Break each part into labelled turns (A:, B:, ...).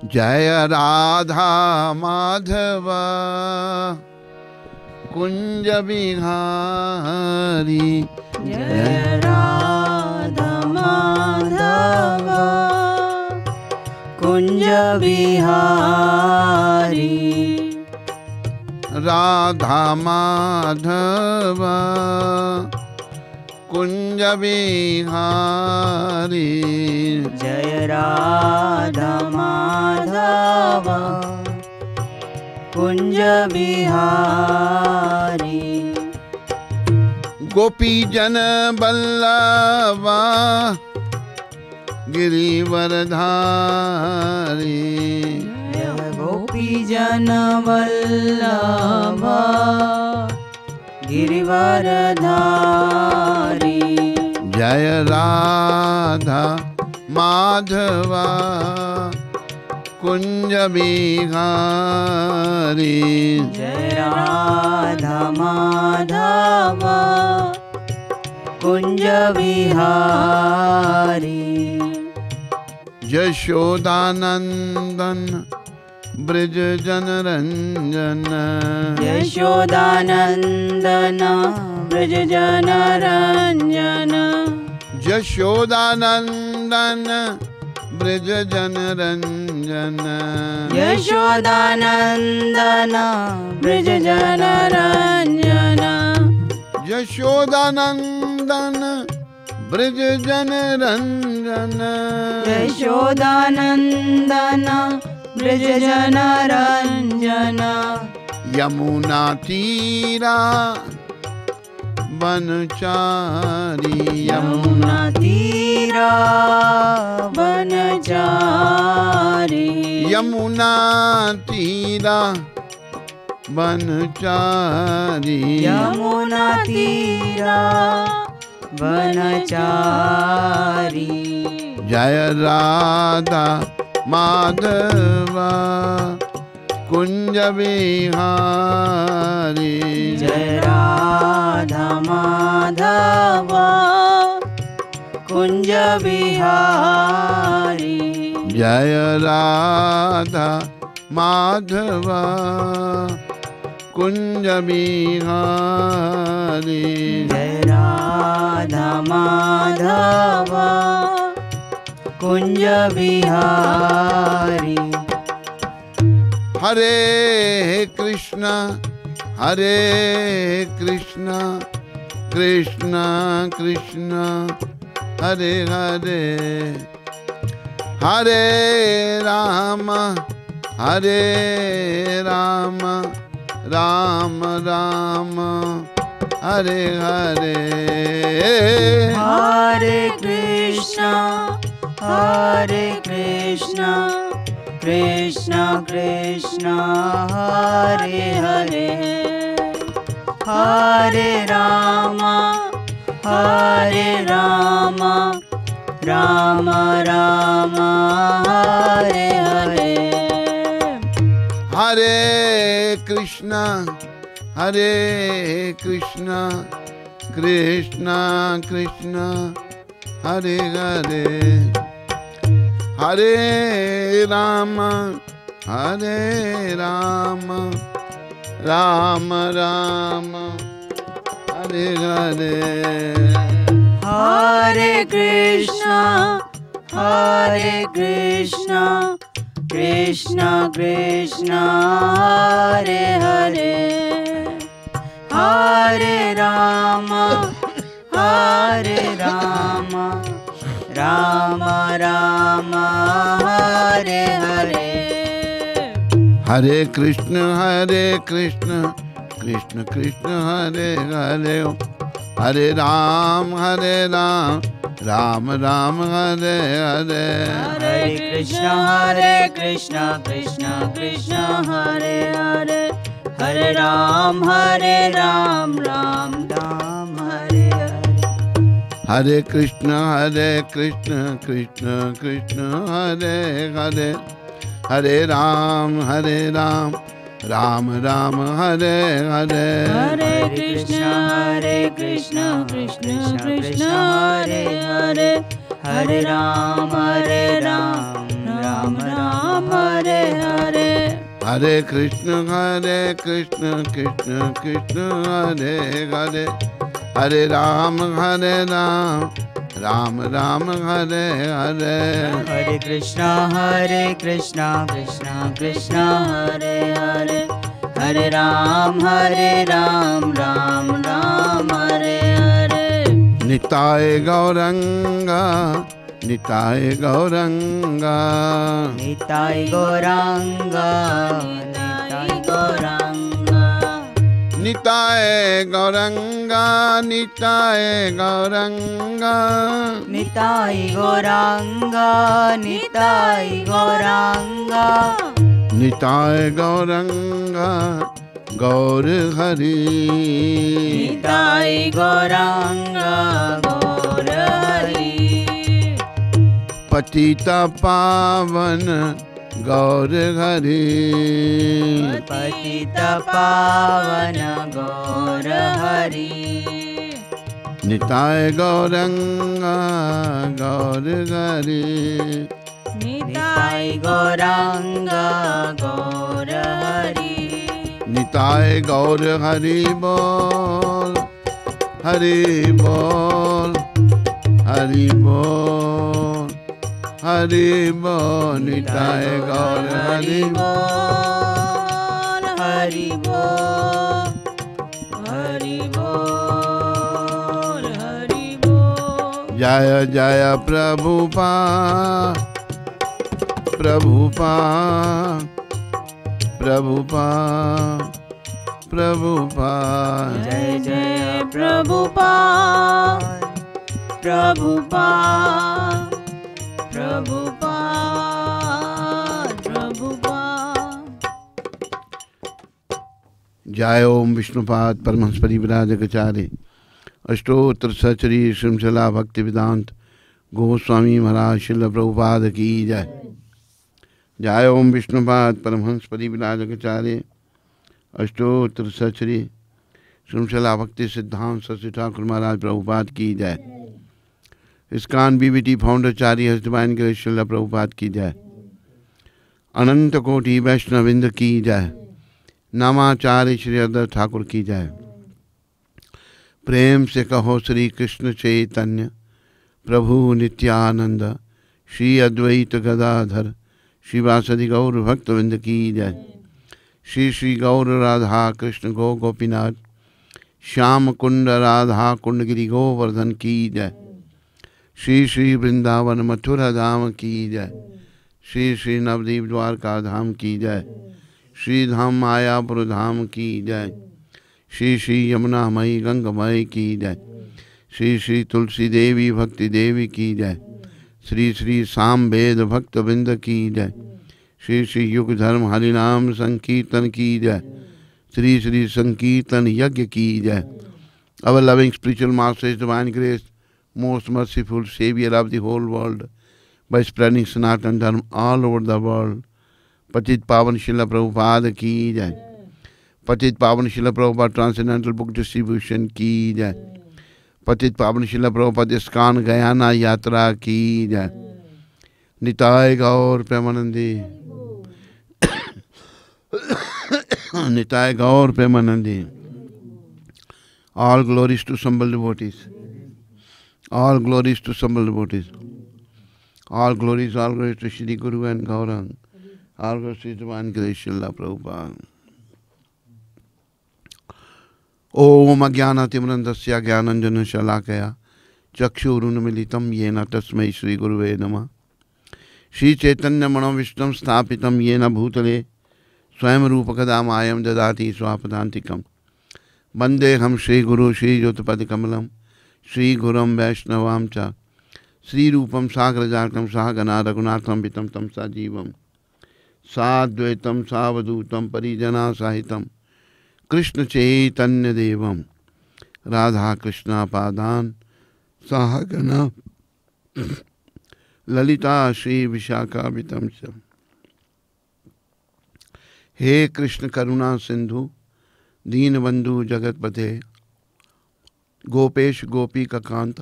A: जय राधा माधव कुंज बिहारी।
B: जय राधा माधव कुंज बिहारी।
A: राधा माधव कुंज बिहारी।
B: जय राधा माधव कुंज बिहारी।
A: गोपी जन बल्लभा गिरिवरधारी।
B: गोपी जन वल्लभा गिरिवरधारी।
A: जय राधा माधवा कुंज बिहारी।
B: जय राधा माधव कुंज बिहारी।
A: यशोदानंदन ब्रज जन रंजन।
B: यशोदानंदन ब्रज जन रंजन।
A: यशोदानंदन ब्रज जन रंजन।
B: यशोदानंदन ब्रज जन रंजन।
A: यशोदानंदन ब्रज जन रंजन।
B: यशोदानंदन ब्रज जन रंजन।
A: यमुना तीरा बनचारी।
B: यमुना तीरा बनचारी।
A: यमुना तीरा बनचारी।
B: यमुना तीरा बनचारी।
A: जय राधा माधवा कुंज बिहारी।
B: जय राधा माधव कुंज बिहारी।
A: जय राधा माधवा कुंज बिहारी।
B: जय राधा माधव कुंज बिहारी।
A: हरे कृष्ण कृष्ण कृष्ण हरे हरे। हरे राम राम राम हरे हरे।
B: हरे कृष्ण कृष्ण कृष्ण हरे हरे। हरे राम राम राम हरे हरे।
A: हरे कृष्ण कृष्ण कृष्ण हरे हरे। हरे राम राम राम हरे हरे।
B: हरे कृष्ण कृष्ण कृष्ण हरे हरे। हरे राम राम राम हरे हरे।
A: हरे कृष्ण कृष्ण कृष्ण हरे हरे। हरे राम राम राम हरे हरे।
B: हरे कृष्ण कृष्ण कृष्ण हरे हरे। हरे राम राम राम हरे हरे।
A: हरे कृष्ण कृष्ण कृष्ण हरे हरे। हरे राम राम राम हरे हरे।
B: हरे कृष्ण कृष्ण कृष्ण हरे हरे। हरे राम राम राम हरे
A: हरे कृष्ण कृष्ण कृष्ण हरे हरे, हरे राम राम राम हरे हरे।
B: हरे कृष्णा कृष्णा कृष्णा हरे हरे, हरे राम राम राम हरे हरे।
A: निताय गौरंगा निताय गौरंगा,
B: निताय गौरांगा निताय गौरांगा,
A: निताय गौरंगा निताय गौरंगा,
B: निताय गौरांगा निताय गौरांगा,
A: निताय गौरंगा गौर हरि,
B: निताय गौरांगा गौर हरि।
A: पतिता पावन गौर हरि,
B: पतित पावन गौर हरि,
A: निताय गौरंगा गौर हरि,
B: निताय गौरांगा गौर हरि,
A: निताय गौर हरि बोल, हरि बोल, हरि बोल, हरि बोल। निताय गौर हरि
B: बोल, हरि बोल, हरि बोल, हरि बोल।
A: जय जय प्रभुपा प्रभुपा प्रभुपा प्रभुपा,
B: जय जय प्रभुपाद प्रभुपाद प्रभुपाद प्रभुपाद।
A: जय ओम विष्णुपाद परमहंस परिव्राजकाचार्य अष्टोत्तर सचरी श्रृंखला भक्ति वेदांत गोस्वामी महाराज श्रील प्रभुपाद की जय। जय ओम विष्णुपाद परमहंस परिव्राजकाचार्य अष्टोत्तर सचरी श्रृंखला भक्ति सिद्धांत सच्चे ठाकुर महाराज प्रभुपाद की जय। ISKCON BBT founder Acharya his divine grace Srila Prabhupada की जय। अनंत कोटि वैष्णविंद की जय। नामाचार्य श्री अदर ठाकुर की जय। प्रेम से कहो श्री कृष्ण चैतन्य प्रभु नित्यानंद, श्री अद्वैत गदाधर श्रीवासदि गौर भक्तविंद की जय। श्री श्री गौर राधा कृष्ण गो गोपीनाथ श्याम कुंड राधा कुंड गिरि गोवर्धन की जय। श्री श्री वृंदावन मथुरा धाम की जय। श्री श्री नवदीप द्वारका धाम की जय। श्री धाम मायापुर धाम की जय। श्री श्री यमुना मई गंगमय की जय। श्री श्री तुलसी देवी भक्ति देवी की जय। श्री श्री साम वेद भक्त बिंद की जय। श्री श्री युग धर्म हरिनाम संकीर्तन की जय। श्री श्री संकीर्तन यज्ञ की जय। Our loving spiritual masters, divine grace, most merciful savior of the whole world, by spreading Sanatan Dharma all over the world, पतित पावन शिला प्रभुपाद की जय। पतित पावन शिला प्रभुपाद ट्रांसेंडेंटल बुक डिस्ट्रीब्यूशन की जय। पतित पावन शिला प्रभुपाद इस्कॉन गयाना यात्रा की जय। निताय गौर प्रेमानंदी निताय गौर Premanandi. All glories to humble devotees. All glories to humble devotees. All glories to Shri Guru and Gaurang. All glories to Divine Grace Srila Prabhupada. Om Ajnanatimrandasya Jnananjana Shalakaya Chakshurunmilitam Yena Tasmai Shri Guruve Namah. Shri Chaitanya Manavishtam Sthapitam Yena Bhutale Swayam Rupakadamayam Dadati Swapadantikam. वंदे हम श्री गुरु श्री ज्योतिपद कमलम श्री गुरुम वैष्णवाम च श्री रूपम सागर जातम सहगना रघुनाथम वितम तम सजीवम साद्वैतम सावधूतम परिजना सहितम कृष्ण चैतन्य देवम राधा कृष्णा पादान सहगना ललिता श्री विशाखा वितम च। हे कृष्ण करुणा सिंधु दीनबंधु जगतपते गोपेश गोपी का कांत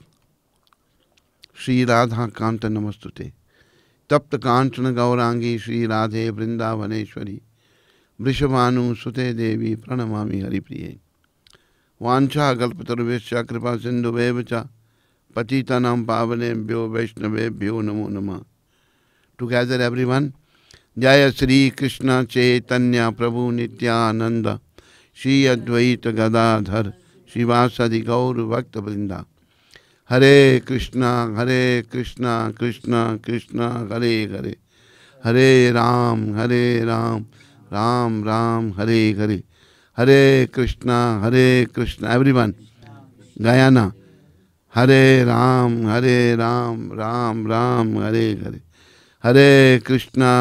A: श्री राधा कांत नमस्तुते। तप्त कांचन गौरांगी श्री राधे वृंदावनेश्वरी वृषभानु सुते देवी प्रणमामि हरिप्रिये। वाञ्छा कल्पतरुभ्यश्च कृपा सिन्धुभ्येव च पतितानां पावनेभ्यो वैष्णवेभ्यो नमो नमः। Together everyone. जय श्री कृष्ण चैतन्य प्रभु नित्यानंद श्री अद्वैत गदाधर शिवासदि गौर भक्त वृंदा। हरे कृष्णा कृष्णा कृष्णा हरे हरे, हरे राम राम राम हरे हरे, हरे कृष्णा एवरीवन गायना। हरे राम राम राम हरे हरे, हरे कृष्णा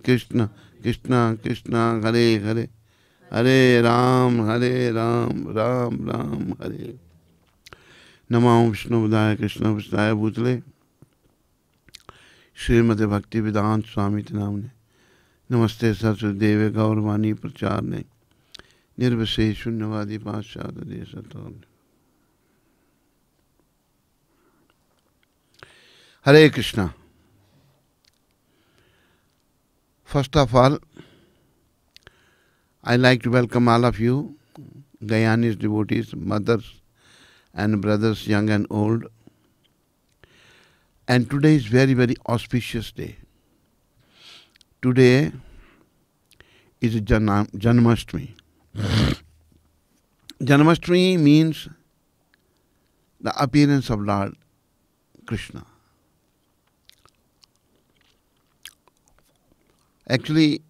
A: कृष्णा कृष्णा हरे हरे, हरे राम राम राम हरे। नमो विष्णुपदाय कृष्णपदाय भूतले श्रीमते भक्ति वेदांत स्वामी नामने। नमस्ते सरस्वती देवे गौरवाणी प्रचारने निर्विशेष शून्यवादी पाश्चात्य देश। हरे Krishna. First of all, I like to welcome all of you, Gayanis devotees, mothers and brothers, young and old. And today is very, very auspicious day. Today is Janmashtami. Janmashtami means the appearance of Lord Krishna. Actually,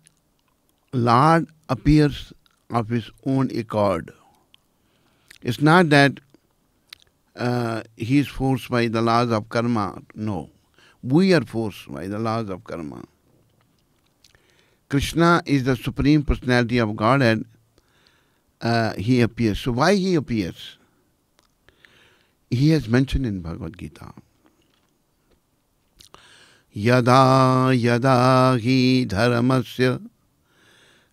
A: Lord appears of his own accord. It's not that he is forced by the laws of karma. No. We are forced by the laws of karma. Krishna is the Supreme Personality of Godhead. He appears. So why he appears? He has mentioned in Bhagavad Gita. Yada yada hi dharmasya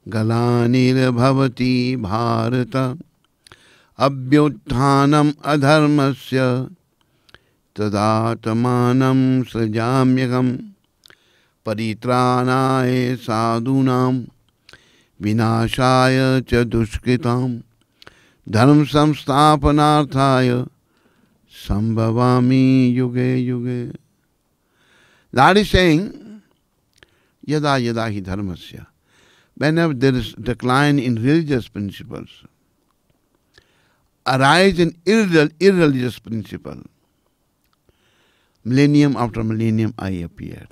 A: galanir bhavati bharata abhyutthanam adharmasya tadatmanam srajamyagam paritranaye sadhunam vinashaya cha dushkritam dharma samsthapanarthaya sambhavami yuge yuge. Lord is saying, yada yada hi dharmasya. Whenever there is decline in religious principles, arise in irreligious principle, millennium after millennium I appear.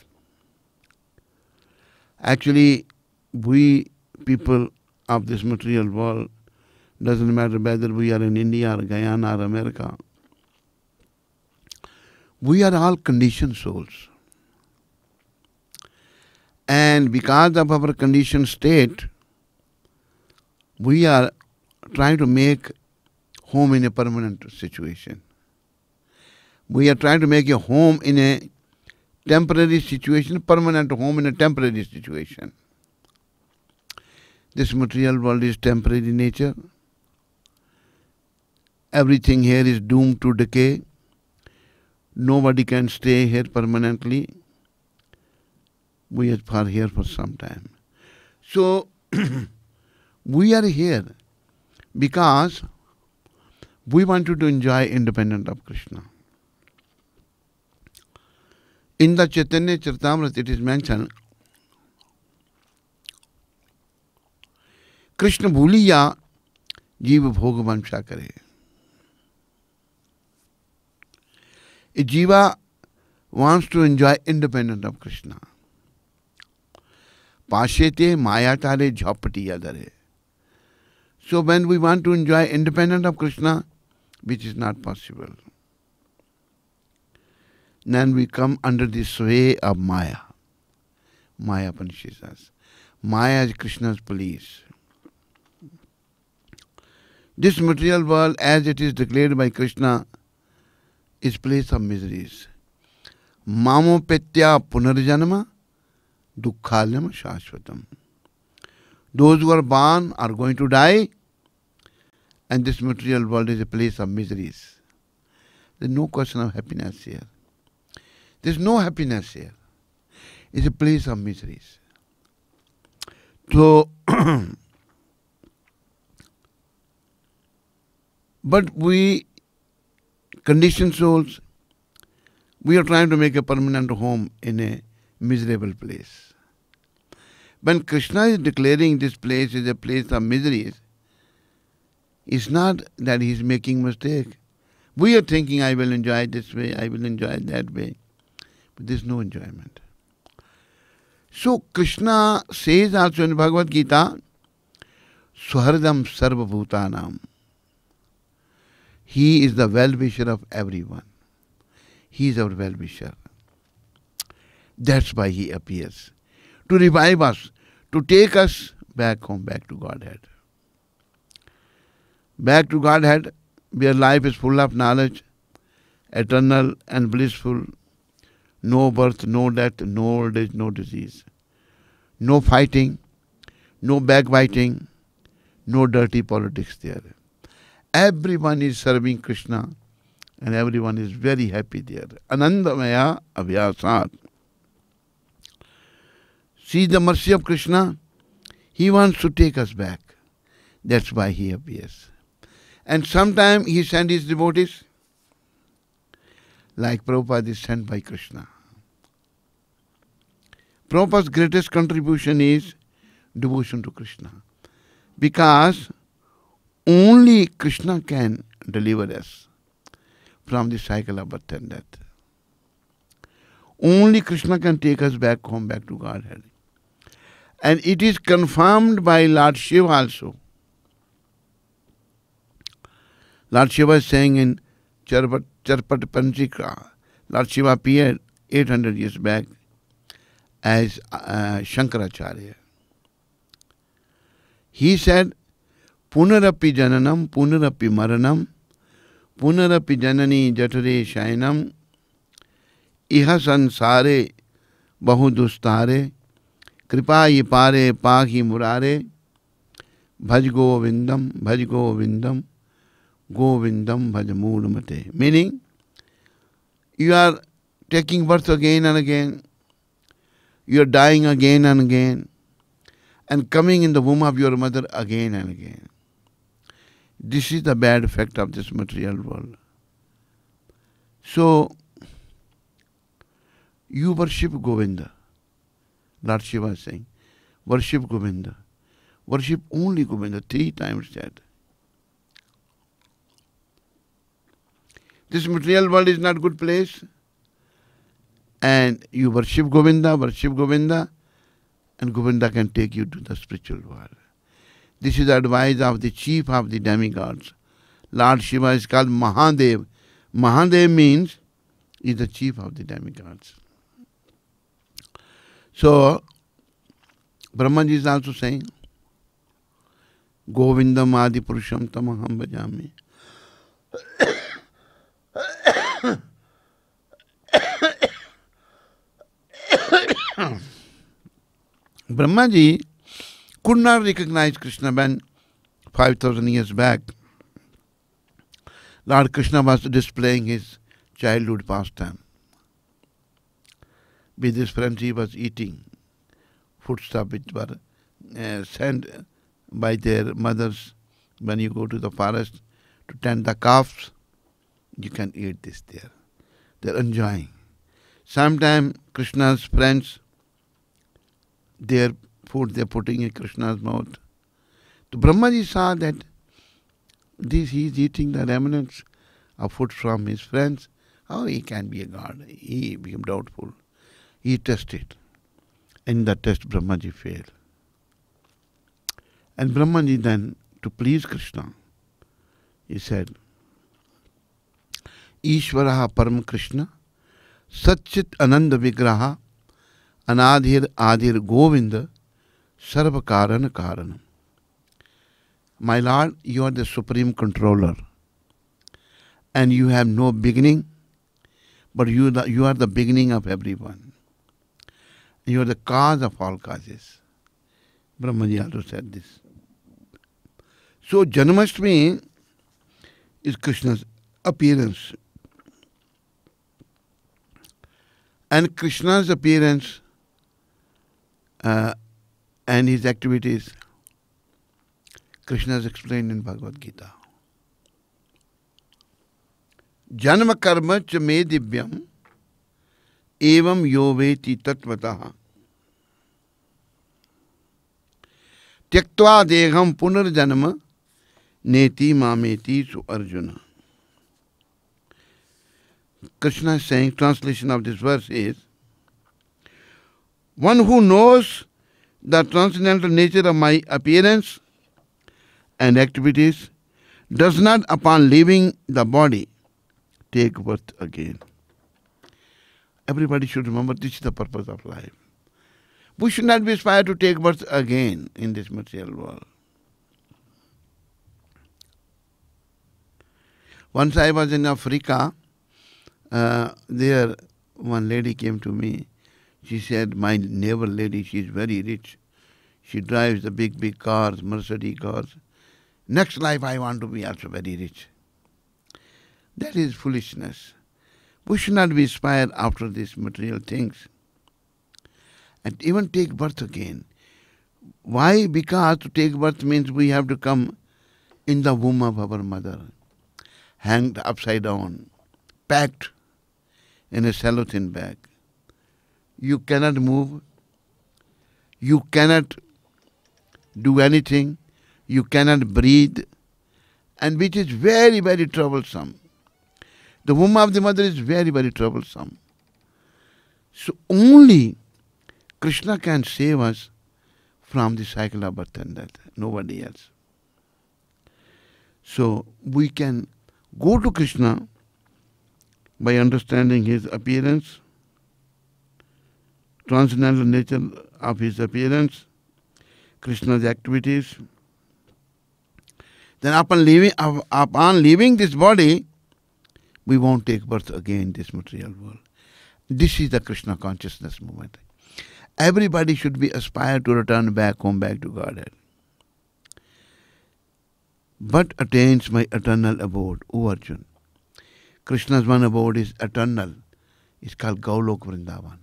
A: Actually, we people of this material world, doesn't matter whether we are in India or Guyana or America, we are all conditioned souls. And because of our conditioned state, we are trying to make home in a permanent situation. We are trying to make a home in a temporary situation, permanent home in a temporary situation. This material world is temporary in nature. Everything here is doomed to decay. Nobody can stay here permanently. We are here for some time. So, we are here because we wanted to enjoy independent of Krishna. In the Chaitanya Charitamrita it is mentioned, Krishna bhuliya jiva bhog vansha kare. A jiva wants to enjoy independent of Krishna. Pashete mayatare jhapati yadare. So when we want to enjoy independent of Krishna, which is not possible, then we come under the sway of Maya. Maya punishes us. Maya is Krishna's police. This material world, as it is declared by Krishna, is place of miseries. Mamo petya punarjanama dukkhalyam shashvatam. Those who are born are going to die, and this material world is a place of miseries. There is no question of happiness here. There is no happiness here. It's a place of miseries. So, But we, conditioned souls, we are trying to make a permanent home in a miserable place. When Krishna is declaring this place is a place of miseries, it's not that he is making mistake. We are thinking, I will enjoy this way, I will enjoy that way. But there is no enjoyment. So Krishna says also in Bhagavad Gita, Suhardam Sarva Bhutanam. He is the well-wisher of everyone. He is our well-wisher. That's why he appears. To revive us, to take us back home, back to Godhead. Back to Godhead, where life is full of knowledge, eternal and blissful, no birth, no death, no old age, no disease, no fighting, no backbiting, no dirty politics there. Everyone is serving Krishna and everyone is very happy there. Anandamaya Abhyasat. See the mercy of Krishna. He wants to take us back. That's why he appears. And sometimes he sends his devotees, like Prabhupada is sent by Krishna. Prabhupada's greatest contribution is devotion to Krishna. Because only Krishna can deliver us from the cycle of birth and death. Only Krishna can take us back home, back to Godhead. And it is confirmed by Lord Shiva also. Lord Shiva is saying in Charpat Panchika, Lord Shiva appeared 800 years back as Shankaracharya. He said, Punarapi jananam, punarapi maranam, punarapi janani jatare shayanam, iha sansare bahudustare, kripa pare pahi murare, bhaj govindam, govindam bhaj moodamate. Meaning, you are taking birth again and again, you are dying again and again, and coming in the womb of your mother again and again. This is the bad effect of this material world. So, you worship Govinda. Lord Shiva is saying, worship Govinda. Worship only Govinda. 3 times that. This material world is not a good place. And you worship Govinda, and Govinda can take you to the spiritual world. This is the advice of the chief of the demigods. Lord Shiva is called Mahadev. Mahadev means he is the chief of the demigods. So, Brahmaji is also saying, Govindam Adi Purusham Tamaham Bhajami. Brahmaji could not recognize Krishna when 5,000 years back Lord Krishna was displaying his childhood pastime. With his friends he was eating foodstuff which were sent by their mothers. When you go to the forest to tend the calves, you can eat this there. They are enjoying. Sometimes Krishna's friends, their food they are putting in Krishna's mouth. So Brahmaji saw that he is eating the remnants of food from his friends. How he can be a god? He became doubtful. He tested. In the test, Brahmaji failed. And Brahmaji then, to please Krishna, he said, Ishvaraha Param Krishna, Satchit Ananda Vigraha, Anadhir Adhir Govinda, Sarva Karana Karanam. My Lord, you are the supreme controller. And you have no beginning, but you are the beginning of everyone. You are the cause of all causes. Brahmaji also said this. So Janmashtami is Krishna's appearance. And Krishna's appearance and his activities Krishna has explained in Bhagavad Gita. Janma karma cha me divyam evam yo veti tattvataha tyaktva deham punarjanma neti mameti su Arjuna. Krishna is saying, translation of this verse is, one who knows the transcendental nature of my appearance and activities does not, upon leaving the body, take birth again. Everybody should remember this is the purpose of life. We should not be aspired to take birth again in this material world. Once I was in Africa, there one lady came to me. She said, my neighbor lady, she is very rich. She drives the big cars, Mercedes cars. Next life I want to be also very rich. That is foolishness. We should not be inspired after these material things. And even take birth again. Why? Because to take birth means we have to come in the womb of our mother, hanged upside down, packed in a cellophane bag. You cannot move. You cannot do anything. You cannot breathe. And which is very, very troublesome. The womb of the mother is very, very troublesome. So only Krishna can save us from the cycle of birth and death. Nobody else. So we can go to Krishna by understanding his appearance, transcendental nature of his appearance, Krishna's activities. Then upon leaving this body, we won't take birth again in this material world. This is the Krishna consciousness movement. Everybody should be aspired to return back home, back to Godhead. But attains my eternal abode, O Arjun. Krishna's one abode is eternal. It's called Gaulok Vrindavan.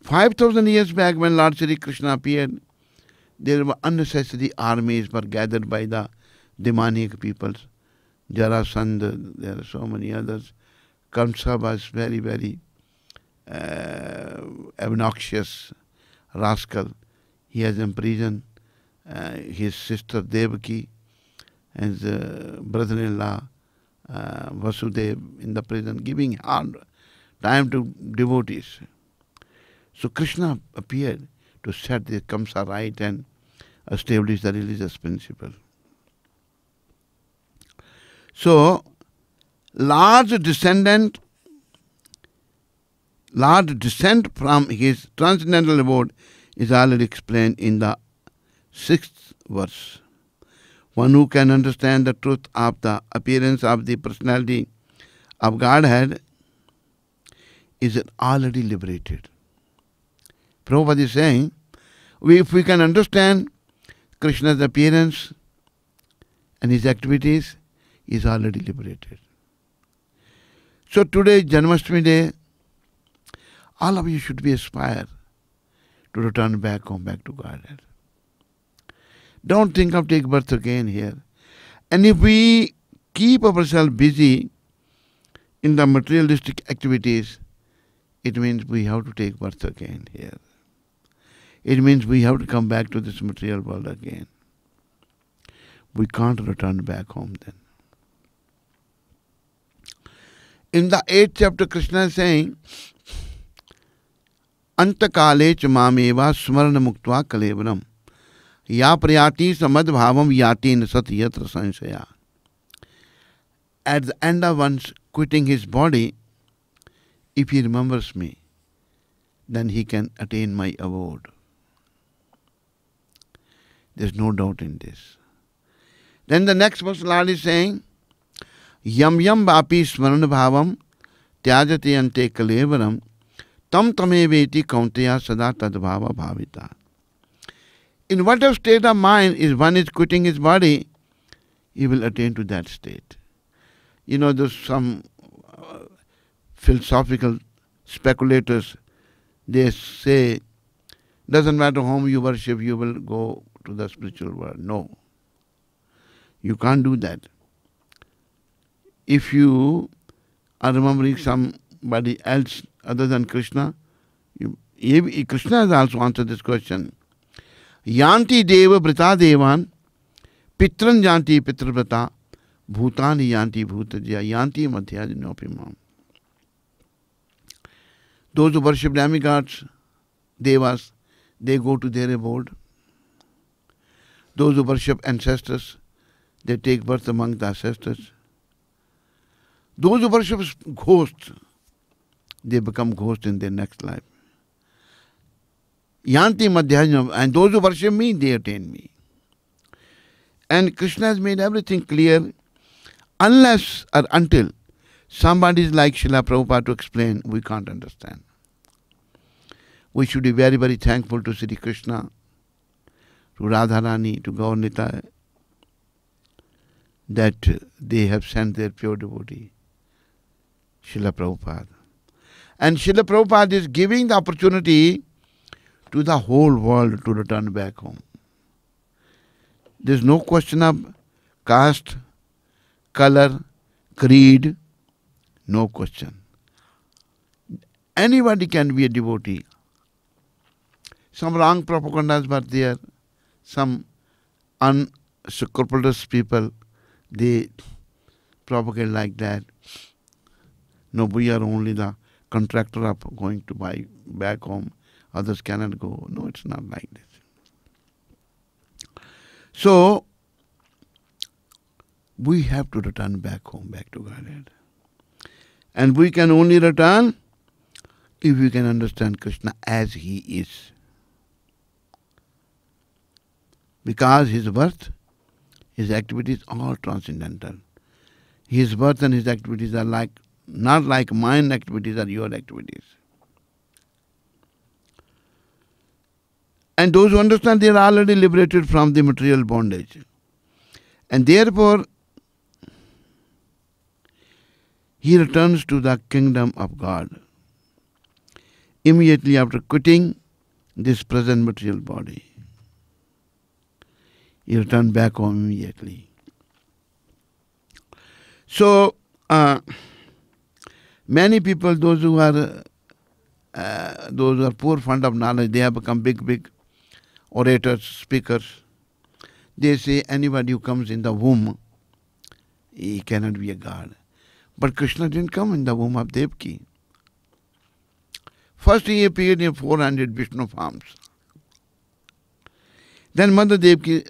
A: 5,000 years back when Lord Sri Krishna appeared, there were unnecessary armies were gathered by the demonic peoples. Jarasandha, there are so many others. Kamsa was very, very obnoxious rascal. He has imprisoned his sister Devaki and his brother-in-law Vasudev in the prison, giving hard time to devotees. So Krishna appeared to set the Kamsa right and establish the religious principle. So, large descent from his transcendental abode is already explained in the 6th verse. One who can understand the truth of the appearance of the personality of Godhead is already liberated. Prabhupada is saying, if we can understand Krishna's appearance and his activities, he is already liberated. So today, Janmashtami Day, all of you should be aspired to return back home, back to Godhead. Don't think of take birth again here. And if we keep ourselves busy in the materialistic activities, it means we have to take birth again here. It means we have to come back to this material world again. We can't return back home then. In the 8th chapter, Krishna is saying, Antakale cha mameva smarana muktva kalevaram ya prayati samad bhavam yati nasat yatra sansaya. At the end of one's quitting his body, if he remembers me, then he can attain my abode. There's no doubt in this. Then the next verse Lord is saying, Yam yam vapi smarana bhavam tyajate ante kalevaram tam tameveti kaunteya sada tadbhava bhavita. In whatever state of mind is one is quitting his body, he will attain to that state. You know, there's some philosophical speculators, they say Doesn't matter whom you worship, you will go to the spiritual world. No. You can't do that. If you are remembering somebody else other than Krishna, Krishna has also answered this question. Yanti deva brita devan, pitran yanti pitrabrata, bhutani yanti bhutaja, yanti madhyajinopimam. Those who worship demigods, devas, they go to their abode. Those who worship ancestors, they take birth among the ancestors. Those who worship ghosts, they become ghosts in their next life. Yanti madhyajna, and those who worship me, they attain me. And Krishna has made everything clear. Unless or until somebody is like Srila Prabhupada to explain, we can't understand. We should be very, very thankful to Sri Krishna, to Radharani, to Gaur Nitai, that they have sent their pure devotee, Srila Prabhupada. And Srila Prabhupada is giving the opportunity to the whole world to return back home. There is no question of caste, color, creed, no question. Anybody can be a devotee. Some wrong propagandas were there, some unscrupulous people, they propagate like that. No, we are only the contractor of going to buy back home. Others cannot go. No, it's not like this. So, we have to return back home, back to Godhead. And we can only return if we can understand Krishna as He is. Because His birth, His activities are transcendental. His birth and His activities are not like mine activities or your activities. And those who understand, they are already liberated from the material bondage. And therefore, he returns to the kingdom of God immediately after quitting this present material body. He returned back home immediately. So, many people, those who are poor fond of knowledge, they have become big orators, speakers. They say anybody who comes in the womb, he cannot be a god. But Krishna didn't come in the womb of Devaki. First he appeared in 400 Vishnu forms. Then Mother Devaki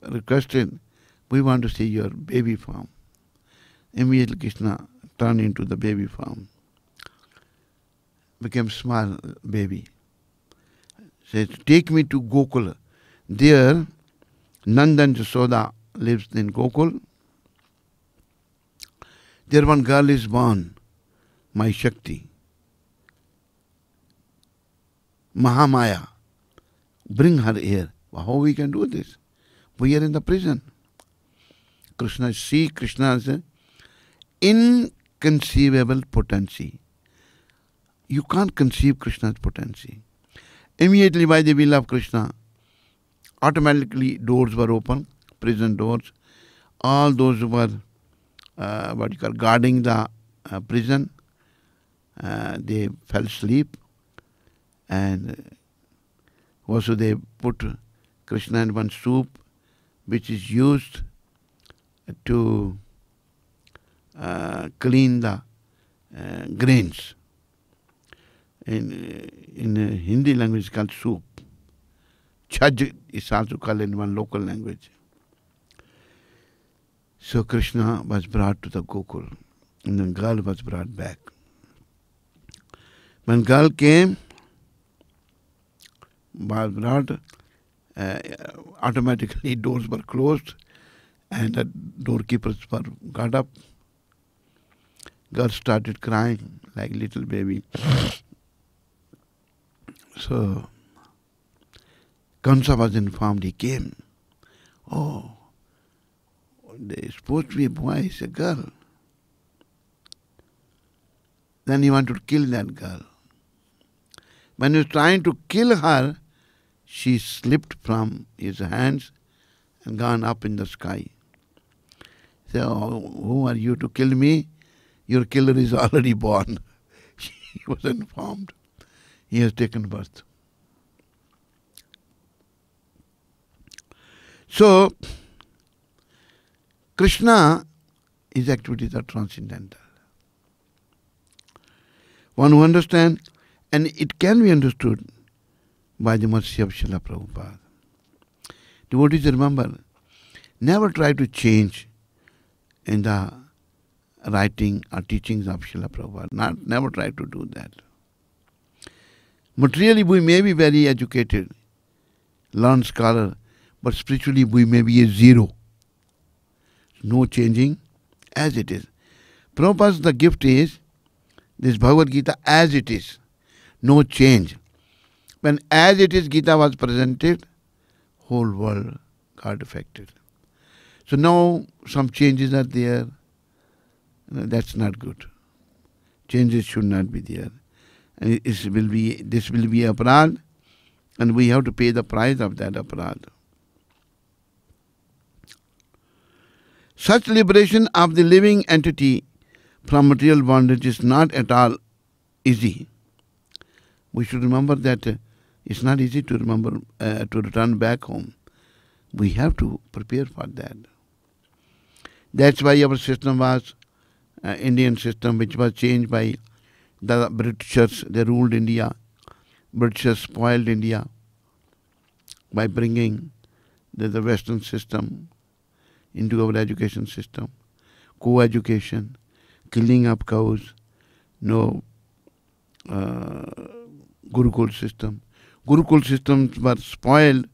A: requested, we want to see your baby form. Immediately Krishna turned into the baby form. Became small baby. Says, take me to Gokul. There, Nandan Jasoda lives in Gokul. There one girl is born, my Shakti. Mahamaya. Bring her here. How we can do this? We are in the prison. See Krishna's inconceivable potency. You can't conceive Krishna's potency. Immediately by the will of Krishna, automatically doors were open, prison doors. All those who were guarding the prison, they fell asleep, and also they put Krishna in one soup which is used to clean the grains. In Hindi language it's called soup. Chaj is also called in one local language. So Krishna was brought to the Gokul, and the girl was brought back. When girl came, was brought, automatically doors were closed and the doorkeepers were got up. Girl started crying like little baby. So Kamsa was informed, he came. Oh, there's supposed to be a boy, it's a girl. Then he wanted to kill that girl. When he was trying to kill her, she slipped from his hands and gone up in the sky. So, who are you to kill me? Your killer is already born. He was informed. He has taken birth. So, Krishna, his activities are transcendental. One who understands, and it can be understood by the mercy of Srila Prabhupada. Devotees, remember, never try to change in the writing or teachings of Srila Prabhupada. Never try to do that. Materially, we may be very educated, learned scholar, but spiritually we may be a zero. No changing as it is. Prabhupada's the gift is this Bhagavad Gita as it is. No change. When as it is Gita was presented, whole world got affected. So now some changes are there. That's not good. Changes should not be there. And this will be aparad, and we have to pay the price of that aparad. Such liberation of the living entity from material bondage is not at all easy. We should remember that it's not easy to return back home. We have to prepare for that. That's why our system was Indian system, which was changed by the Britishers. They ruled India. Britishers spoiled India by bringing the Western system into our education system. Co-education, killing of cows, no Gurukul system. Gurukul systems were spoiled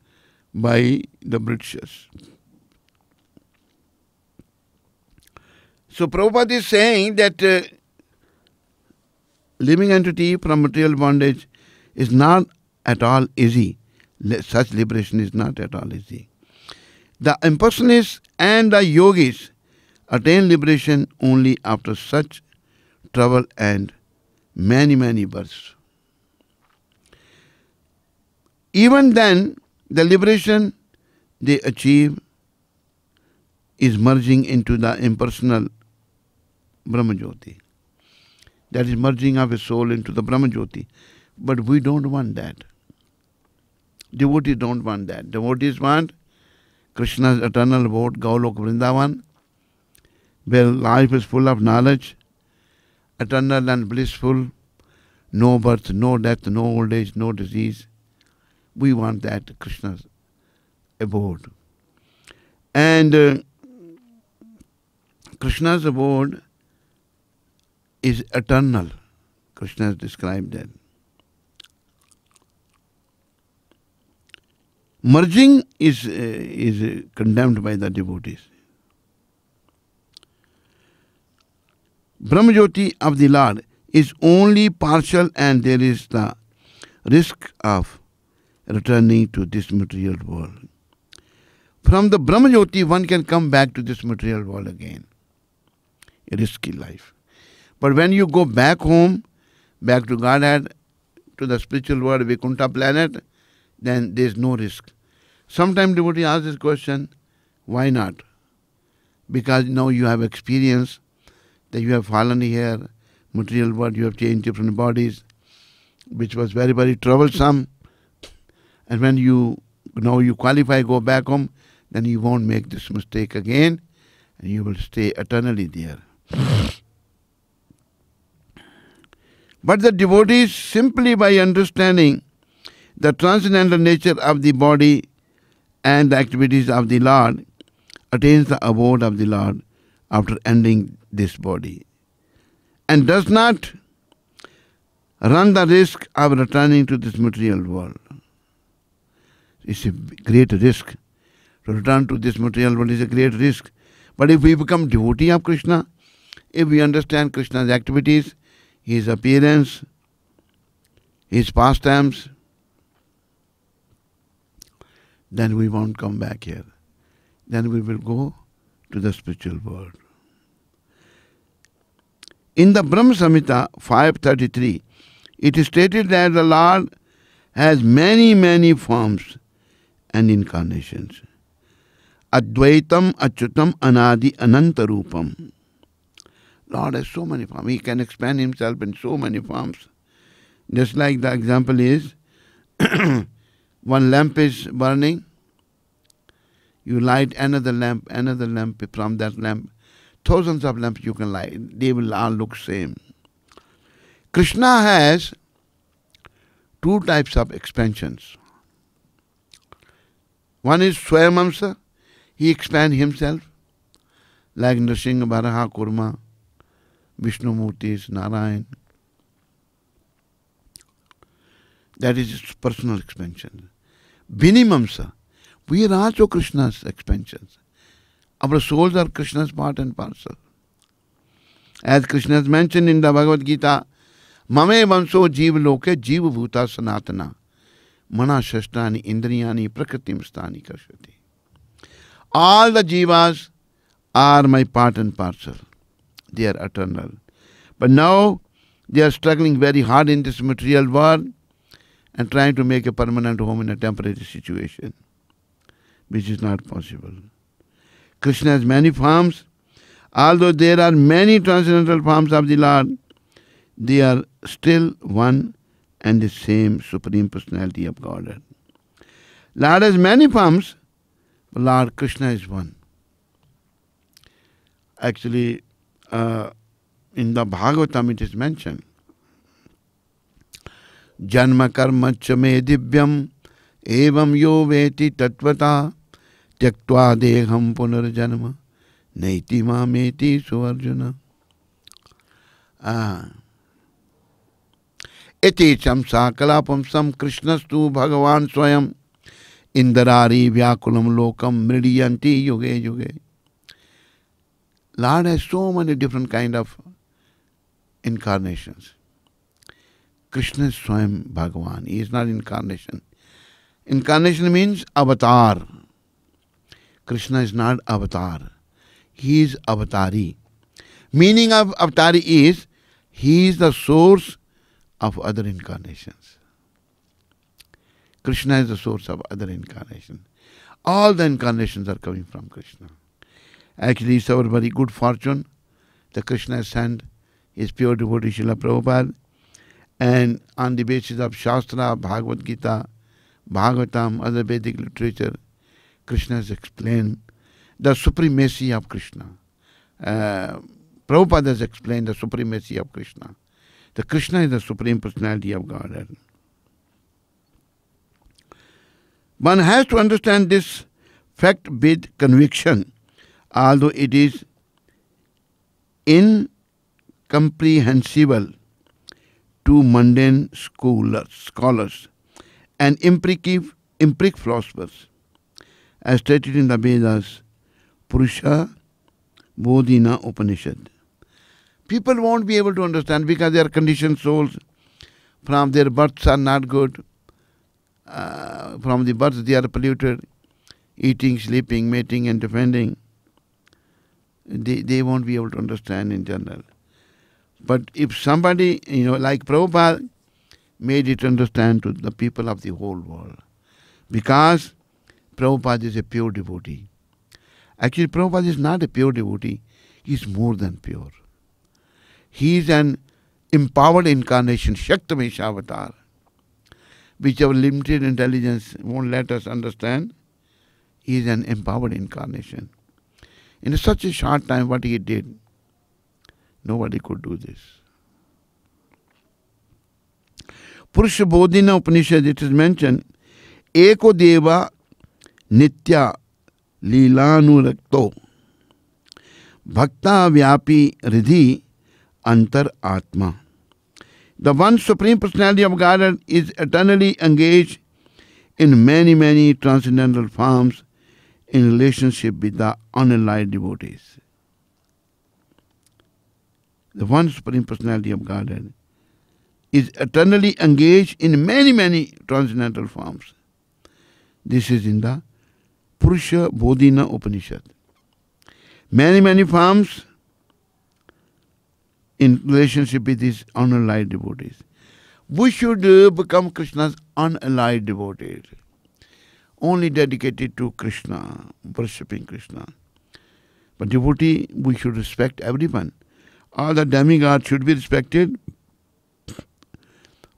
A: by the Britishers. So Prabhupada is saying that living entity from material bondage is not at all easy. Such liberation is not at all easy. The impersonalists and the yogis attain liberation only after such trouble and many, many births. Even then, the liberation they achieve is merging into the impersonal Brahmajyoti. That is merging of a soul into the Brahmajyoti. But we don't want that. Devotees don't want that. Devotees want Krishna's eternal abode, Gaulok Vrindavan, where life is full of knowledge, eternal and blissful, no birth, no death, no old age, no disease. We want that Krishna's abode. And Krishna's abode is eternal. Krishna has described that. Merging is condemned by the devotees. Brahmajyoti of the Lord is only partial, and there is the risk of returning to this material world. From the Brahmajyoti, one can come back to this material world again. A risky life. But when you go back home, back to Godhead, to the spiritual world, Vaikuntha planet, then there is no risk. Sometimes devotee asks this question, why not? Because now you have experience that you have fallen here, material world, you have changed different bodies, which was very, very troublesome. And when you qualify, go back home, then you won't make this mistake again, and you will stay eternally there. But the devotees, simply by understanding the transcendental nature of the body and the activities of the Lord, attains the abode of the Lord after ending this body, and does not run the risk of returning to this material world. It's a great risk. To return to this material world is a great risk. But if we become devotee of Krishna, if we understand Krishna's activities, his appearance, his pastimes, then we won't come back here. Then we will go to the spiritual world. In the Brahma Samhita 533, it is stated that the Lord has many, many forms and incarnations. Advaitam Achyutam Anadi Ananta Rupam. Lord has so many forms. He can expand himself in so many forms. Just like the example is, one lamp is burning, you light another lamp from that lamp. Thousands of lamps you can light. They will all look same. Krishna has two types of expansions. One is Swayamamsa. He expands himself like Nrsimha, Varaha, Kurma, Vishnu Murtis, Narayan. That is his personal expansion. Vinimamsa. We are also Krishna's expansions. Our souls are Krishna's part and parcel. As Krishna has mentioned in the Bhagavad Gita, Mame Vanso Jiva Loke Jiva Bhuta Sanatana Mana Shashtani Indriyani Prakritim Stani Kashati. All the jivas are my part and parcel. They are eternal. But now they are struggling very hard in this material world and trying to make a permanent home in a temporary situation, which is not possible. Krishna has many forms. Although there are many transcendental forms of the Lord, they are still one and the same Supreme Personality of Godhead. Lord has many forms, but Lord Krishna is one. Actually, in the Bhagavatam it is mentioned, Janma karma cha me divyam evam yo veti tatvata tyaktva deham punarjanma naiti mameti suarjuna. Iti cham sakalapam sam krishnastu bhagavan swayam indarari vyakulam lokam mridiyanti yuge yuge. Lord has so many different kind of incarnations. Krishna is Swayam Bhagavan. He is not incarnation. Incarnation means avatar. Krishna is not avatar. He is avatari. Meaning of avatari is, he is the source of other incarnations. Krishna is the source of other incarnations. All the incarnations are coming from Krishna. Actually, it's our very good fortune that Krishna has sent his pure devotee Srila Prabhupada, and on the basis of Shastra, Bhagavad Gita, Bhagavatam, other Vedic literature, Krishna has explained the supremacy of Krishna. Prabhupada has explained the supremacy of Krishna. The Krishna is the Supreme Personality of Godhead. One has to understand this fact with conviction, although it is incomprehensible to mundane scholars and empiric philosophers. As stated in the Vedas, Purusha Bodhina Upanishad. People won't be able to understand because they are conditioned souls. From their births are not good. From the birth they are polluted. Eating, sleeping, mating and defending. They won't be able to understand in general. But if somebody, like Prabhupada, made it understand to the people of the whole world. Because Prabhupada is a pure devotee. Actually, Prabhupada is not a pure devotee. He is more than pure. He is an empowered incarnation, Shaktamesh avatar, which our limited intelligence won't let us understand. He is an empowered incarnation. In such a short time, what he did, nobody could do this. Purusha Bodhina Upanishad, it is mentioned, Eko Deva Nitya Leelanurakto Bhakta Vyapi Ridhi Antar Atma. The one Supreme Personality of Godhead is eternally engaged in many, many transcendental forms in relationship with the unenlightened devotees. The one Supreme Personality of Godhead is eternally engaged in many, many transcendental forms. This is in the Purusha Bodhina Upanishad. Many, many forms in relationship with these unenlightened devotees. We should become Krishna's unallied devotees, only dedicated to Krishna, worshipping Krishna. But devotee, we should respect everyone. All the demigods should be respected,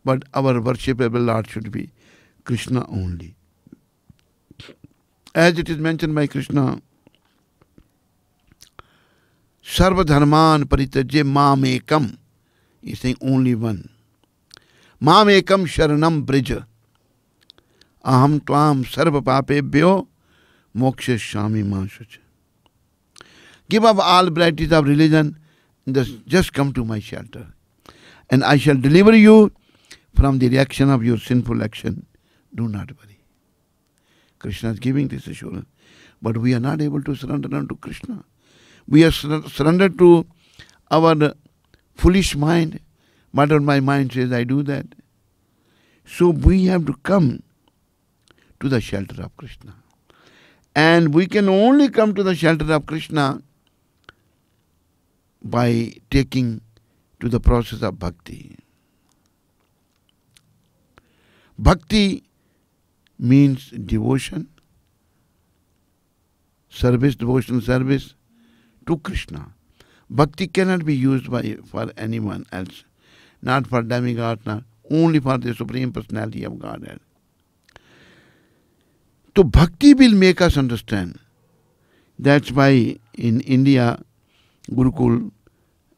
A: but our worshipable Lord should be Krishna only. As it is mentioned by Krishna, Sarva dharman parityaje mam ekam. He is saying only one. Mam ekam sharanam brija. Aham tvam sarva papebhyo mokshashyami ma shucha. Give up all varieties of religion, just come to my shelter, and I shall deliver you from the reaction of your sinful action. Do not worry. Krishna is giving this assurance, but we are not able to surrender unto Krishna. We are surrendered to our foolish mind. Whatever my mind says, I do that. So we have to come to the shelter of Krishna. And we can only come to the shelter of Krishna by taking to the process of bhakti. Bhakti means devotion, devotional service to Krishna. Bhakti cannot be used for anyone else, not for demigod, not only for the Supreme Personality of Godhead. So bhakti will make us understand. That's why in India, Gurukul,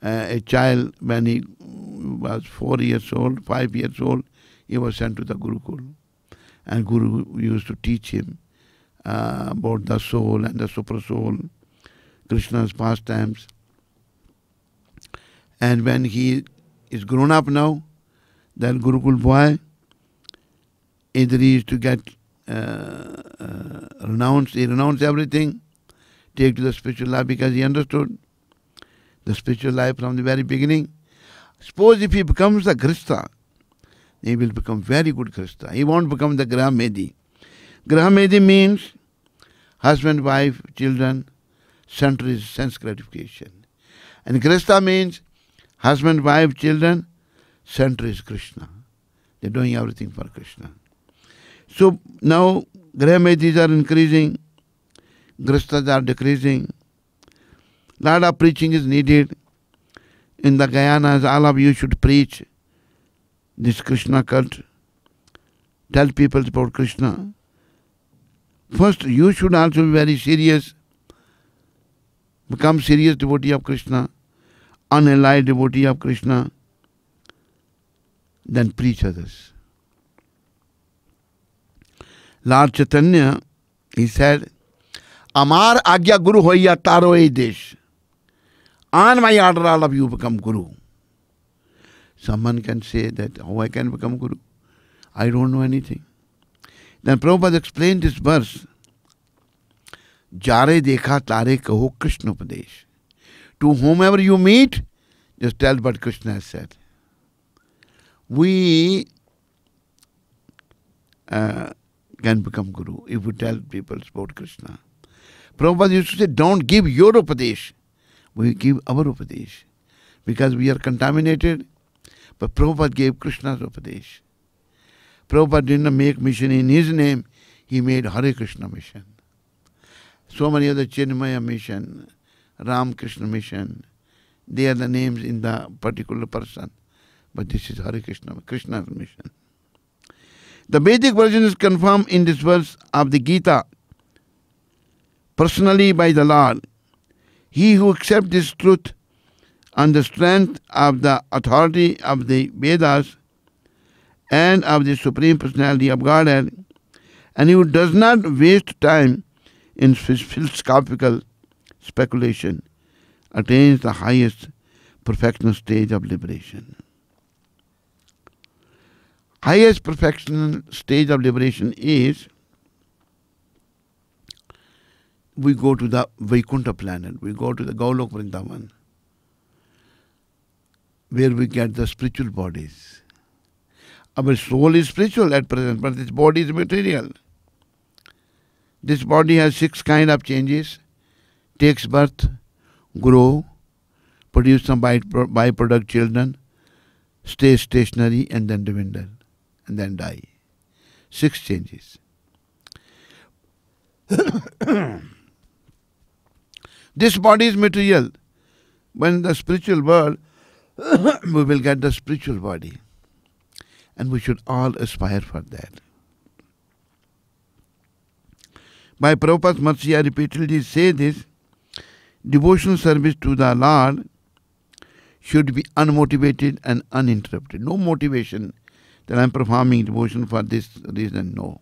A: a child when he was 4 years old, 5 years old, he was sent to the Gurukul. And Guru used to teach him about the soul and the super soul, Krishna's pastimes. And when he is grown up now, that Gurukul boy, either he used to get renounced, he renounced everything, take to the spiritual life because he understood the spiritual life from the very beginning. Suppose if he becomes a Grihastha, he will become very good Grihastha. He won't become the Graha Medhi. Graha Medhi means husband, wife, children, center is sense gratification. And Grihastha means husband, wife, children, center is Krishna. They're doing everything for Krishna. So now Graha Medhis are increasing, Grihasthas are decreasing. Lot of preaching is needed. In the Gayanas, all of you should preach this Krishna cult. Tell people about Krishna. First, you should also be very serious. Become serious devotee of Krishna, unallied devotee of Krishna. Then preach others. Lord Chaitanya, he said, Amar Agya Guru hoya taro ei desh. On my order, all of you become Guru. Someone can say that, how I can become Guru? I don't know anything. Then Prabhupada explained this verse. Jare dekha tare kaho Krishna upadesh. To whomever you meet, just tell what Krishna has said. We can become Guru if we tell people about Krishna. Prabhupada used to say, don't give your upadesh. We give our upadesh. Because we are contaminated. But Prabhupada gave Krishna's upadesh. Prabhupada didn't make mission in his name. He made Hare Krishna mission. So many other Chinmaya mission, Ram Krishna mission. They are the names in the particular person. But this is Hare Krishna, Krishna's mission. The Vedic version is confirmed in this verse of the Gita. Personally by the Lord. He who accepts this truth on the strength of the authority of the Vedas and of the Supreme Personality of Godhead, and who does not waste time in philosophical speculation, attains the highest perfectional stage of liberation. Highest perfectional stage of liberation is we go to the Vaikuntha planet, we go to the Golok Vrindavan, where we get the spiritual bodies. Our soul is spiritual at present, but this body is material. This body has 6 kinds of changes, takes birth, grow, produce some byproduct children, stay stationary and then dwindle and then die. 6 changes. This body is material. When the spiritual world, we will get the spiritual body. And we should all aspire for that. By Prabhupada's mercy, I repeatedly say this: devotional service to the Lord should be unmotivated and uninterrupted. No motivation that I am performing devotion for this reason, no.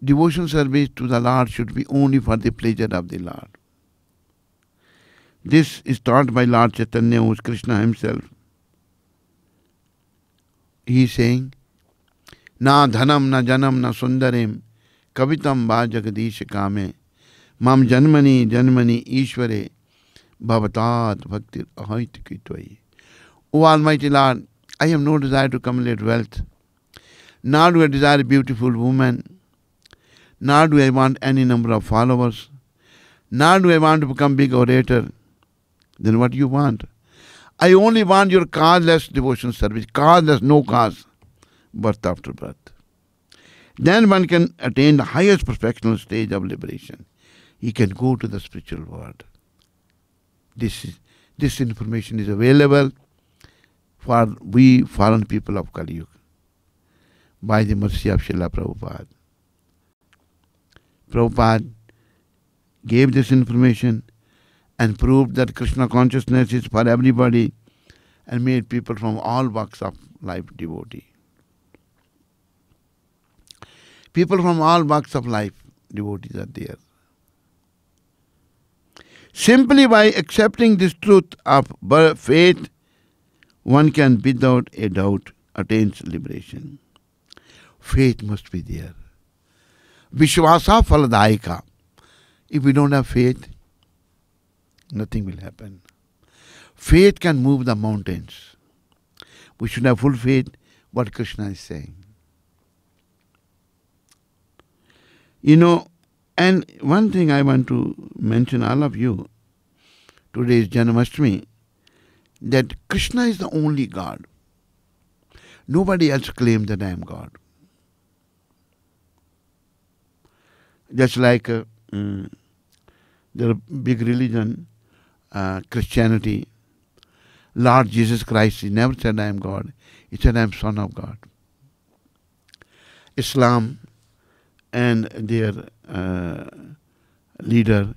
A: Devotional service to the Lord should be only for the pleasure of the Lord. This is taught by Lord Chaitanya, who is Krishna himself. He is saying, Na dhanam na janam na sundarim kavitam va jagadish kame mam janmani janmani ishvare bhavatat bhakti ahait kitvai. O Almighty Lord, I have no desire to accumulate wealth, nor do I desire a beautiful woman, nor do I want any number of followers, nor do I want to become big orator. Then what do you want? I only want your causeless devotion service, causeless, no cause, birth after birth. Then one can attain the highest perfectional stage of liberation. He can go to the spiritual world. This information is available for we fallen people of Kali Yuga by the mercy of Srila Prabhupada. Prabhupada gave this information and proved that Krishna consciousness is for everybody and made people from all walks of life devotee. People from all walks of life, devotees are there. Simply by accepting this truth of faith, one can without a doubt attain liberation. Faith must be there. Vishwasa phaladayika. If we don't have faith, nothing will happen. Faith can move the mountains. We should have full faith what Krishna is saying. And one thing I want to mention all of you, today is Janmashtami, that Krishna is the only God. Nobody else claims that I am God. Just like the big religion, Christianity, Lord Jesus Christ, he never said I am God. He said I am Son of God. Islam and their leader,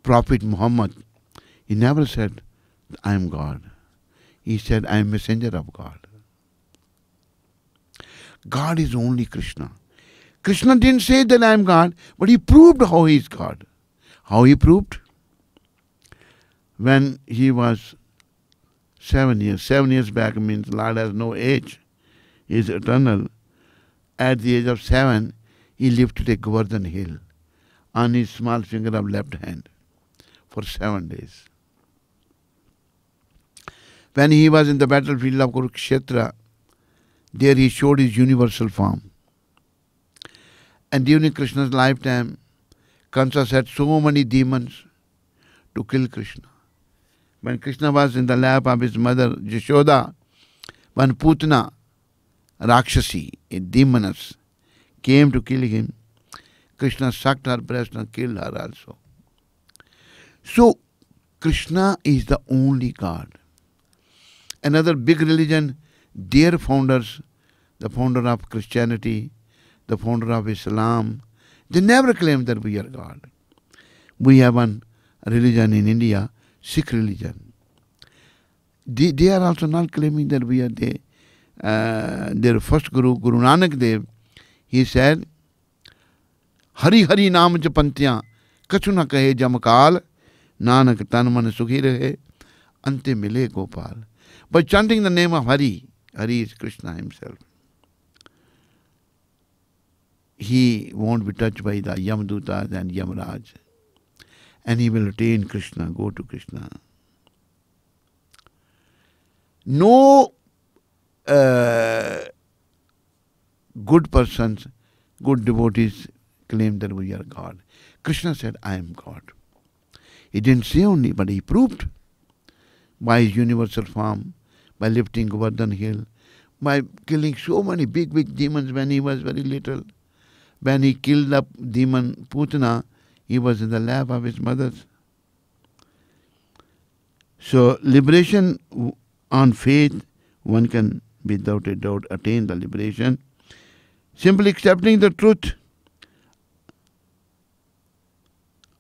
A: Prophet Muhammad, he never said I am God. He said I am messenger of God. God is only Krishna. Krishna didn't say that I am God, but he proved how he is God. How he proved? When he was 7 years. 7 years back means Lord has no age. He is eternal. At the age of 7, he lifted a Govardhan hill on his small finger of left hand for 7 days. When he was in the battlefield of Kurukshetra, there he showed his universal form. And during Krishna's lifetime, Kamsa had so many demons to kill Krishna. When Krishna was in the lap of his mother Yashoda, one Putana, Rakshasi, a demoness, came to kill him. Krishna sucked her breast and killed her also. So, Krishna is the only God. Another big religion, their founders, the founder of Christianity, the founder of Islam, they never claimed that we are God. We have one religion in India, Sikh religion. They are also not claiming that we are their first Guru, Guru Nanak Dev, he said, Hari Hari Naam Japantya, Kachu na kahe Jamakal, Nanak tan man sukhi rahe, Ante mile Gopal. By chanting the name of Hari, Hari is Krishna himself, he won't be touched by the Yamdutas and Yamraj. And he will attain Krishna, go to Krishna. No good persons, good devotees claim that we are God. Krishna said, I am God. He didn't say only, but he proved by his universal form, by lifting Govardhan Hill, by killing so many big demons when he was very little. When he killed the demon Putana, he was in the lap of his mother. So liberation on faith, one can without a doubt attain the liberation. Simply accepting the truth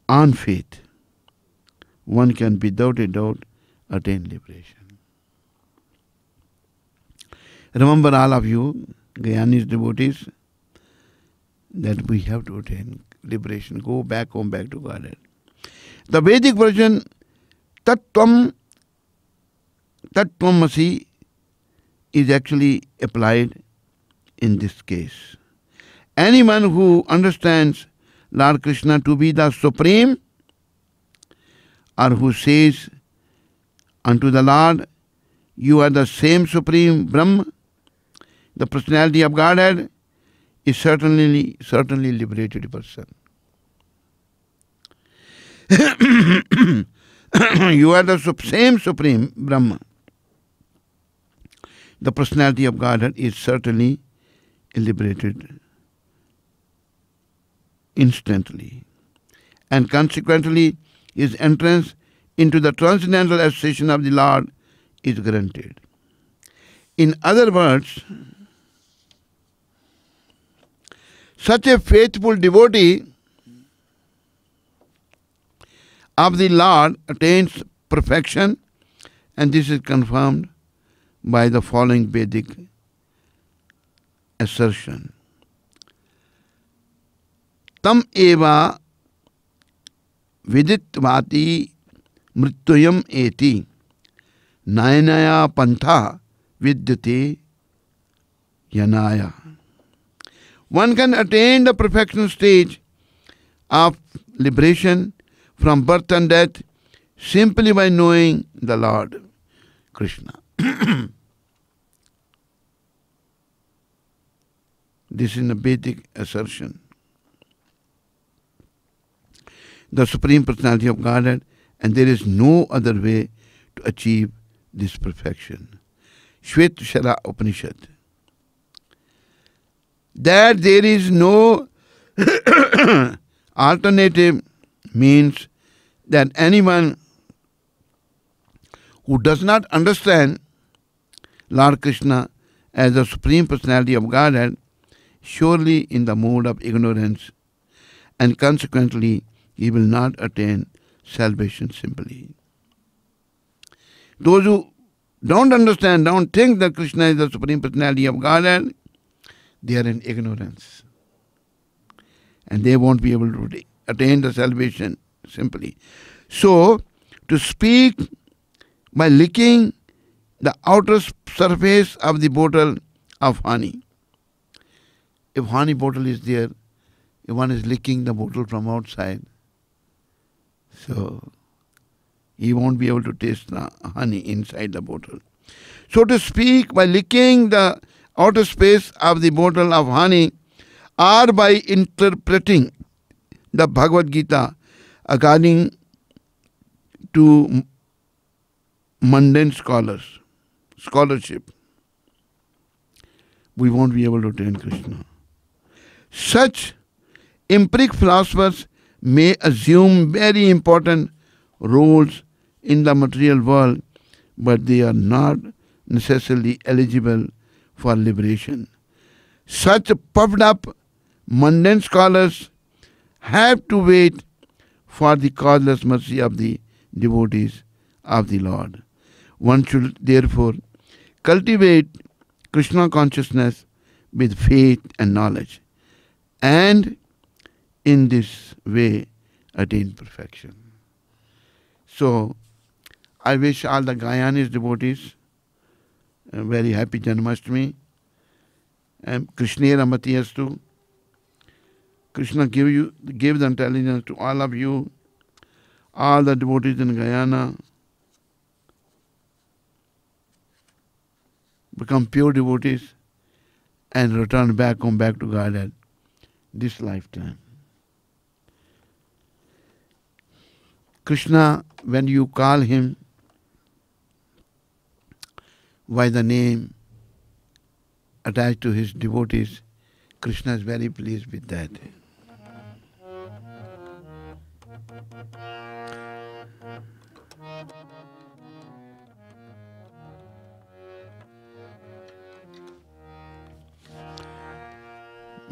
A: on faith, one can without a doubt attain liberation. Remember, all of you, Gyanis devotees, that we have to attain liberation. Go back home, back to Godhead. The Vedic version, Tattvam Masi, is actually applied in this case. Anyone who understands Lord Krishna to be the Supreme, or who says unto the Lord, you are the same Supreme Brahma, the personality of Godhead, is certainly liberated person. You are the same Supreme Brahma. The personality of Godhead is certainly liberated instantly. And consequently, his entrance into the transcendental association of the Lord is granted. In other words, such a faithful devotee of the Lord attains perfection, and this is confirmed by the following Vedic assertion. Tam eva viditvati mrityuyam eti nayanaya pantha vidyate yanaya. One can attain the perfection stage of liberation from birth and death simply by knowing the Lord Krishna. This is a Vedic assertion. The Supreme Personality of Godhead, and there is no other way to achieve this perfection. Shvetashara Upanishad. That there is no alternative means that anyone who does not understand Lord Krishna as the Supreme Personality of Godhead, surely in the mode of ignorance, and consequently he will not attain salvation simply. Those who don't understand, don't think that Krishna is the Supreme Personality of Godhead, they are in ignorance. And they won't be able to attain the salvation simply. So, to speak by licking the outer surface of the bottle of honey. If honey bottle is there, if one is licking the bottle from outside, so he won't be able to taste the honey inside the bottle. So to speak by licking the outer space of the bottle of honey, or by interpreting the Bhagavad Gita according to mundane scholarship, we won't be able to attain Krishna. Such empiric philosophers may assume very important roles in the material world, but they are not necessarily eligible for liberation. Such puffed up mundane scholars have to wait for the causeless mercy of the devotees of the Lord. One should therefore cultivate Krishna consciousness with faith and knowledge, and in this way attain perfection. So, I wish all the Gyanis devotees a very happy Janmashtami, and Krishnera Matiyastu. Krishna give the intelligence to all of you, all the devotees in Guyana. Become pure devotees and return back home, back to Godhead this lifetime. Krishna, when you call him, by the name attached to his devotees, Krishna is very pleased with that.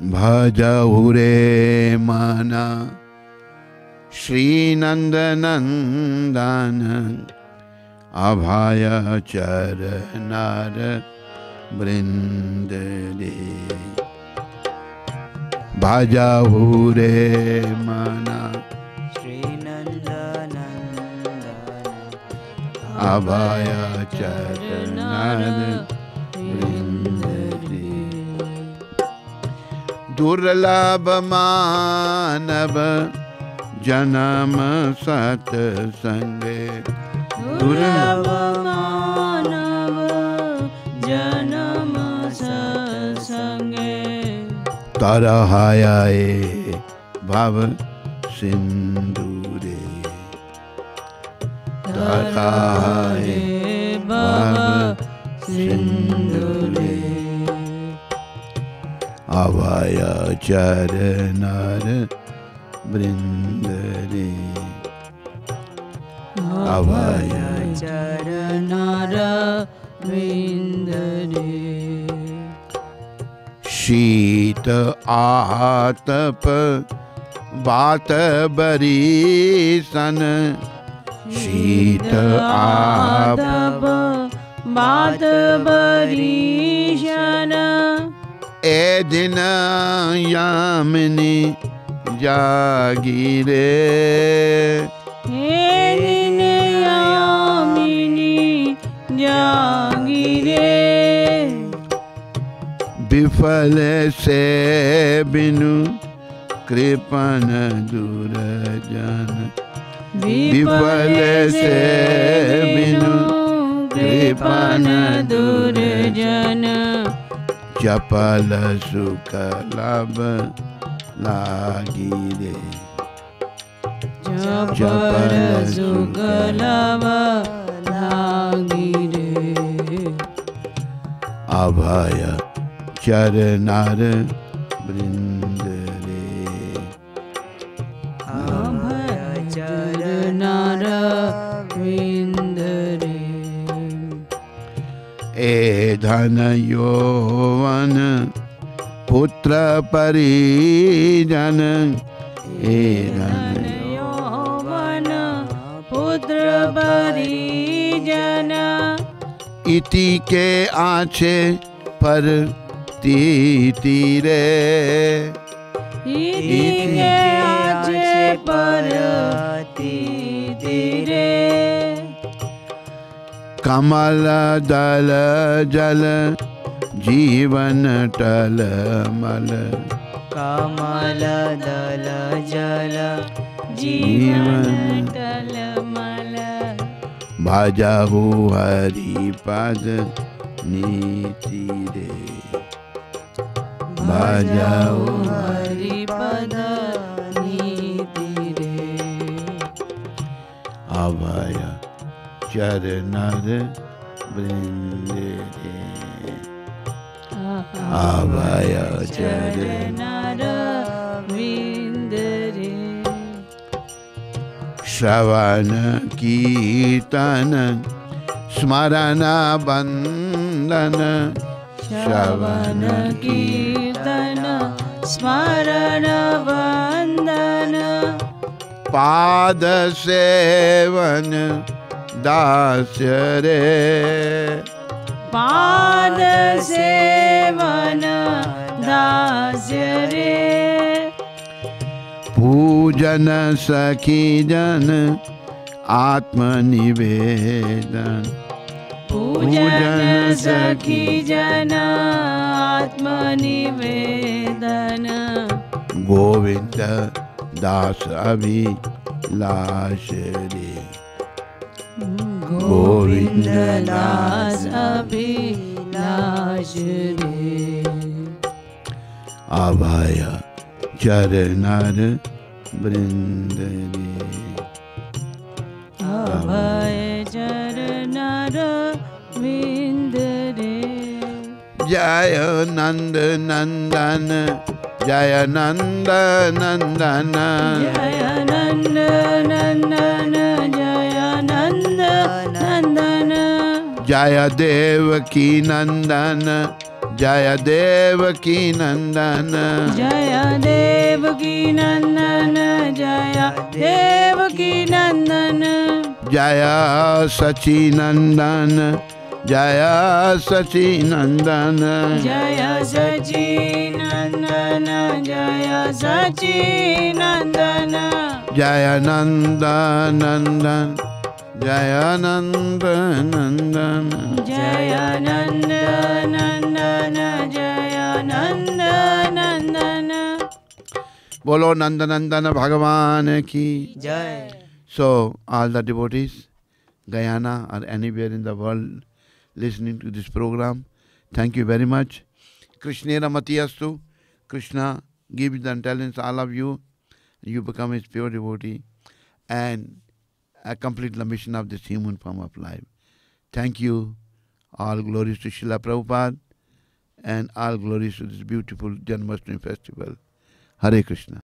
A: Bhajahure mana Shri Nandanandana Abhaya Charanara Brindade Bhajahure mana
B: Shri Nandanandana
A: Abhaya Charanara Brindade Durlabha Manav Janam Sat Sange
B: Durlabha Manav Janam Sat Sange
A: Tarahayae Bhava Sindhure Tarahayae Bhava Sindhure Avaya Charanara Brindare Avaya
B: Charanara Brindare
A: Shita Atap Vata Barisan Shita Atap
B: Vata Barishana
A: Edina Yamini Jagire
B: Edina Yamini Jagire
A: Bifale se binu Kripana Durajana Bifale se binu
B: Kripana Durajana
A: Japala Sukha Labha Lagire
B: Japala Sukha Labha Lagire
A: Abhaya Charanara Brindare
B: Abhaya Charanara Brindare
A: E Dhana Yovan Putra Parijana E Dhana
B: Yovana Putra Parijana
A: Iti ke aanche par titire
B: Iti ke aanche par titire
A: Kamala dala jala Jivan tala mala
B: Kamala dala jala Jivan tala mala
A: Bhajahu Hari Pad Niti Re Bhajahu
B: Hari Pada Niti Re
A: Abhaya Charanara Brindare Abhaya Charanara
B: Brindare
A: Shravana Kirtana Smarana Bandhana
B: Shravana Kirtana Smarana Vandana
A: Pada Sevana Dasya Re
B: Pada Sevana Dasya Re
A: Pujana Sakhijana Atma Nivedan
B: Pujana Sakhi Jana Atma Nivedana
A: Govinda Das Abhi Lashre
B: Govinda Das Abhilashe
A: Abhaya Charanara Brindare
B: Abhaya Charanara Brindare
A: जय नंद नंदन जय नंद नंदन
B: जय नंद नंदन जय नंद नंदन
A: जय देवकी नंदन जय देवकी नंदन
B: जय देवकी नंदन जय देवकी नंदन
A: जय सचिनंदन जय सचिनंदन
B: जय सचिनंदन जय सचिनंदन
A: जय नंद नंदन जय नंद नंदन
B: जय नंद नंदन जय नंद नंदन
A: बोलो नंद नंदन भगवान की
B: जय
A: So all the devotees, Guyana or anywhere in the world listening to this program, thank you very much. Krishnera Matiyastu, Krishna give the talents all of you, you become his pure devotee and complete the mission of this human form of life. Thank you. All glories to Srila Prabhupada and all glories to this beautiful Janmashtami festival. Hare Krishna.